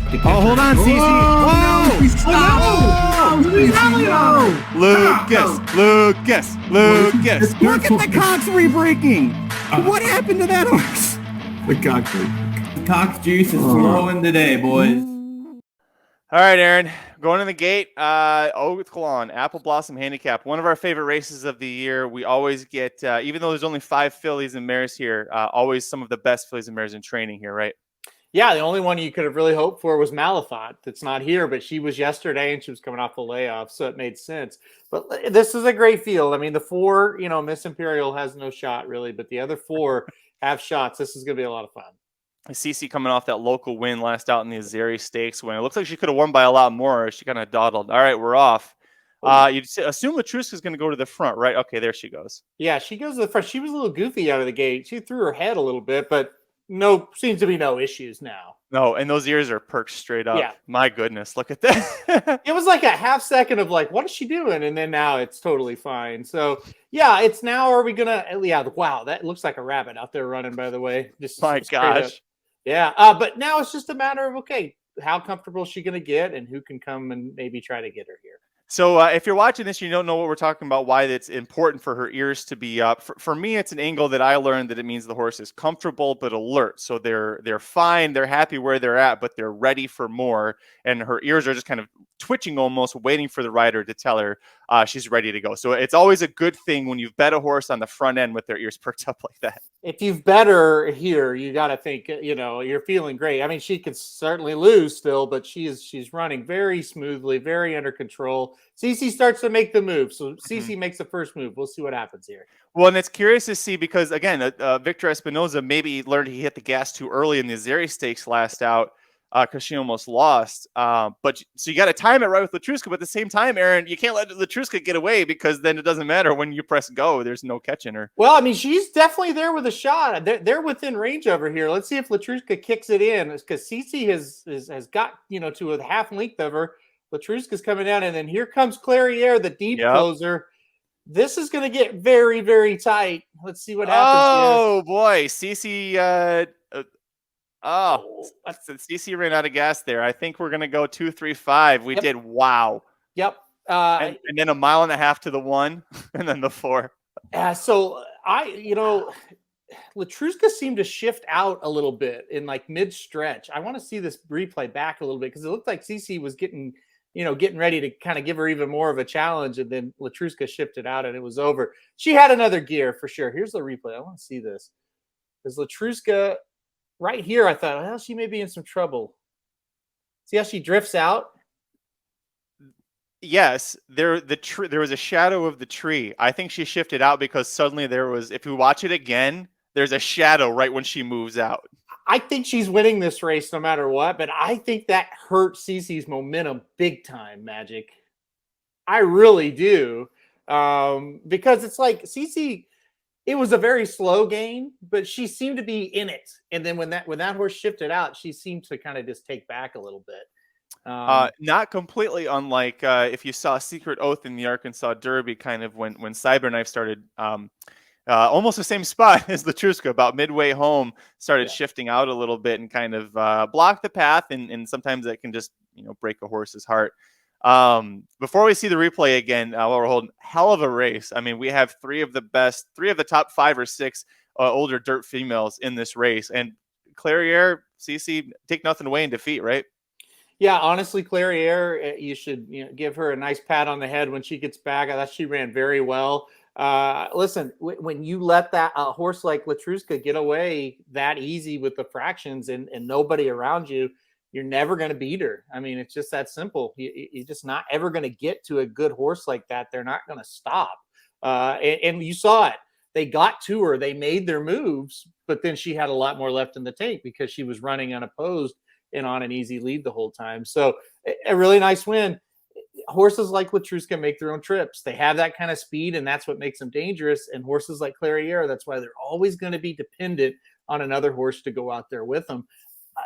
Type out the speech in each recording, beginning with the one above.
Oh, hold on, CC. Lucas. Look at the cocks re-breaking. What happened to that horse? The cock juice is flowing today, boys. All right, Aaron, going in the gate, Oaklawn, Apple Blossom Handicap, one of our favorite races of the year. We always get, even though there's only 5 fillies and mares here, always some of the best fillies and mares in training here, right? Yeah, the only one you could have really hoped for was Malafont. That's not here, but she was yesterday and she was coming off the layoff, so it made sense. But this is a great field. I mean, the 4, Miss Imperial has no shot really, but the other 4 have shots. This is going to be a lot of fun. CC coming off that local win last out in the Azeri Stakes win. It looks like she could have won by a lot more. She kind of dawdled. All right, we're off. You'd assume Letruska is going to go to the front, right? Okay, there she goes. Yeah, she goes to the front. She was a little goofy out of the gate. She threw her head a little bit, but seems to be no issues now. No, and those ears are perked straight up. Yeah. My goodness, look at that. It was like a half second of like, what is she doing? And then now it's totally fine. So yeah, it's now, are we going to, wow, that looks like a rabbit out there running, by the way. Just My gosh. up. Yeah, but now it's just a matter of, okay, how comfortable is she going to get and who can come and maybe try to get her here. So if you're watching this, you don't know what we're talking about, why it's important for her ears to be up. For me, it's an angle that I learned that it means the horse is comfortable but alert. So they're fine, they're happy where they're at, but they're ready for more. And her ears are just kind of twitching almost, waiting for the rider to tell her she's ready to go. So it's always a good thing when you've bet a horse on the front end with their ears perked up like that. If you've bet her here, you got to think, you're feeling great. I mean, she could certainly lose still, but she's running very smoothly, very under control. CC starts to make the move. So CC makes the first move. We'll see what happens here. Well, and it's curious to see because, again, Victor Espinoza maybe learned he hit the gas too early in the Azeri Stakes last out because she almost lost. But so you got to time it right with Letruska. But at the same time, Aaron, you can't let Letruska get away because then it doesn't matter when you press go. There's no catching her. Well, I mean, she's definitely there with a shot. They're within range over here. Let's see if Letruska kicks it in because CC has got, to a half length of her. Letruska's coming down, and then here comes Clairiere, the deep closer. This is going to get very, very tight. Let's see what happens. Oh, boy. CC, CC ran out of gas there. I think we're going to go 2, 3, 5. We did. Wow. Yep. And then 1.5 miles to the 1, and then the 4. So Letruska seemed to shift out a little bit in like mid stretch. I want to see this replay back a little bit because it looked like CC was getting ready to kind of give her even more of a challenge. And then Letruska shifted out and it was over. She had another gear for sure. Here's the replay. I want to see this because Letruska right here, I thought, well, she may be in some trouble. See how she drifts out? Yes, there was a shadow of the tree. I think she shifted out because suddenly there was, if you watch it again, there's a shadow right when she moves out. I think she's winning this race no matter what, but I think that hurt Cece's momentum big time, Magic. I really do. Because it's like Cece, it was a very slow gain, but she seemed to be in it. And then when that horse shifted out, she seemed to kind of just take back a little bit. Not completely unlike if you saw Secret Oath in the Arkansas Derby, kind of when Cyberknife started almost the same spot as Letruska, about midway home, started shifting out a little bit and kind of block the path. And sometimes that can just, break a horse's heart. Before we see the replay again, while we're holding, hell of a race. I mean, we have three of the top 5 or 6 older dirt females in this race. And Clairiere, CC, take nothing away in defeat, right? Yeah, honestly, Clairiere, you should give her a nice pat on the head when she gets back. I thought she ran very well. Listen, when you let that horse like Letruska get away that easy with the fractions and nobody around you, you're never going to beat her. I mean, it's just that simple. You're just not ever going to get to a good horse like that. They're not going to stop. And you saw it. They got to her. They made their moves, but then she had a lot more left in the tank because she was running unopposed and on an easy lead the whole time. So a really nice win. Horses like Letruska make their own trips. They have that kind of speed, and that's what makes them dangerous. And horses like Clairiere, that's why they're always going to be dependent on another horse to go out there with them.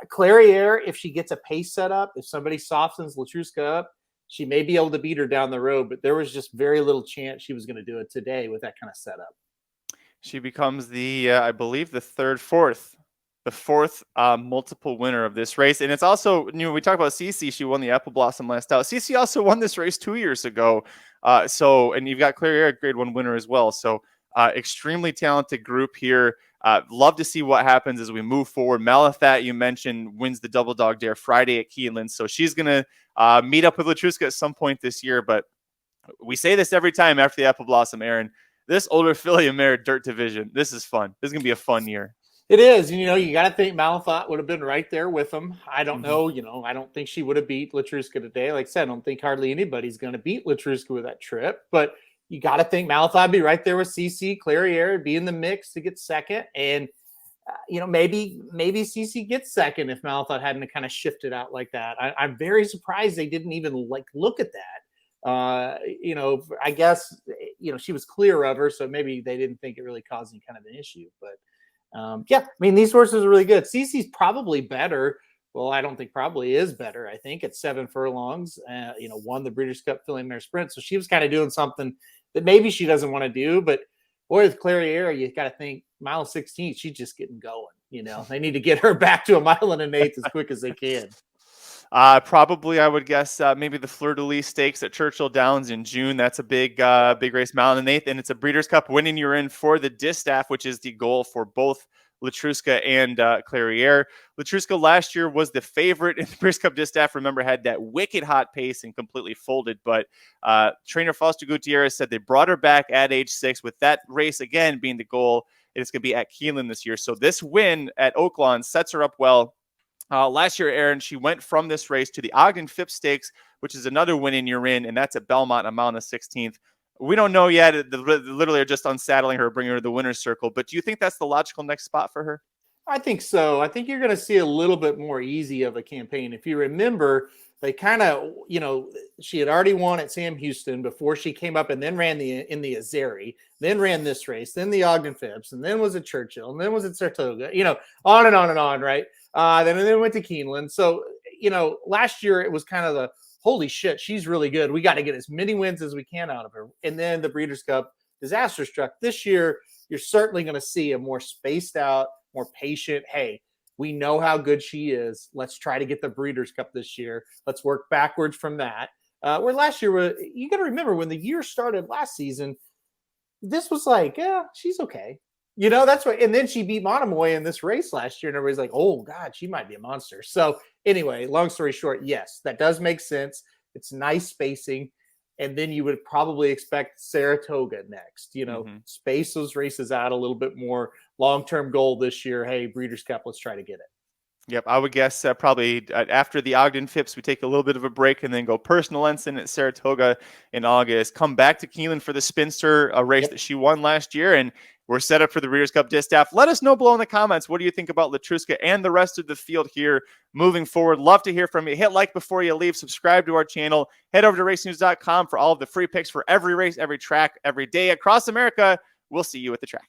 Clairiere, if she gets a pace set up, if somebody softens Letruska up, she may be able to beat her down the road, but there was just very little chance she was going to do it today with that kind of setup. She becomes the, I believe, the fourth the fourth multiple winner of this race. And it's also, we talked about Ce Ce. She won the Apple Blossom last out. Ce Ce also won this race 2 years ago. And you've got Clairiere, grade 1 winner as well. So extremely talented group here. Love to see what happens as we move forward. Malathat, you mentioned, wins the Double Dog Dare Friday at Keeneland. So she's going to meet up with Letruska at some point this year. But we say this every time after the Apple Blossom, Aaron. This older filly and mare dirt division, this is fun. This is going to be a fun year. It is. You got to think Malathat would have been right there with him. I don't know. I don't think she would have beat Letruska today. Like I said, I don't think hardly anybody's going to beat Letruska with that trip. But you got to think Malathat would be right there with Ce Ce, Clairiere, be in the mix to get second. And, maybe Ce Ce gets second if Malathat hadn't kind of shifted out like that. I'm very surprised they didn't even look at that. I guess, she was clear of her, so maybe they didn't think it really caused any kind of an issue. But these horses are really good. Ce Ce's probably better. Well, I don't think probably is better. I think at 7 furlongs, won the Breeders' Cup Filly Mare Sprint. So she was kind of doing something that maybe she doesn't want to do. But boy, with Clairiere, you got to think mile 16, she's just getting going. They need to get her back to a 1 1/8 as quick as they can. Probably, I would guess maybe the Fleur de Lis Stakes at Churchill Downs in June. That's a big race, 1 1/8, and it's a Breeders' Cup winning you're in for the distaff, which is the goal for both Letruska and Clairiere. Letruska last year was the favorite in the Breeders' Cup distaff. Remember, had that wicked hot pace and completely folded. But trainer Fausto Gutierrez said they brought her back at age 6, with that race again being the goal. It's going to be at Keeneland this year. So this win at Oaklawn sets her up well. Last year, Aaron, she went from this race to the Ogden Phipps Stakes, which is another winning you're in, and that's at Belmont on the 16th. We don't know yet. They literally are just unsaddling her, bringing her to the winner's circle. But do you think that's the logical next spot for her? I think so. I think you're going to see a little bit more easy of a campaign. If you remember, they kind of, she had already won at Sam Houston before she came up and then ran in the Azeri, then ran this race, then the Ogden Phipps, and then was at Churchill, and then was at Saratoga, on and on and on, right? Then went to Keeneland. So, last year it was kind of the, holy shit, she's really good. We got to get as many wins as we can out of her. And then the Breeders' Cup disaster struck. This year, you're certainly going to see a more spaced out, more patient, hey, we know how good she is. Let's try to get the Breeders' Cup this year. Let's work backwards from that. Where last year, you got to remember when the year started last season, this was like, yeah, she's okay. That's right. And then she beat Monomoy in this race last year, and everybody's like, oh, God, she might be a monster. So anyway, long story short, yes, that does make sense. It's nice spacing. And then you would probably expect Saratoga next, space those races out a little bit more. Long-term goal this year, hey, Breeders' Cup, let's try to get it. Yep, I would guess probably after the Ogden Phipps, we take a little bit of a break and then go personal ensign at Saratoga in August. Come back to Keeneland for the Spinster, a race that she won last year, and we're set up for the Breeders' Cup distaff. Let us know below in the comments, what do you think about Letruska and the rest of the field here moving forward? Love to hear from you. Hit like before you leave. Subscribe to our channel. Head over to racenews.com for all of the free picks for every race, every track, every day across America. We'll see you at the track.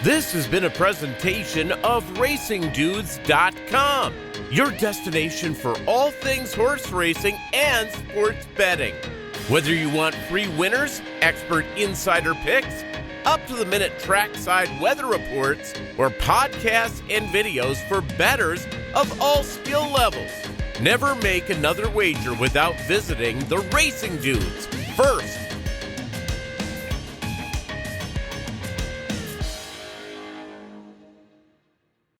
This has been a presentation of RacingDudes.com, your destination for all things horse racing and sports betting. Whether you want free winners, expert insider picks, up-to-the-minute trackside weather reports, or podcasts and videos for bettors of all skill levels, never make another wager without visiting the Racing Dudes. First,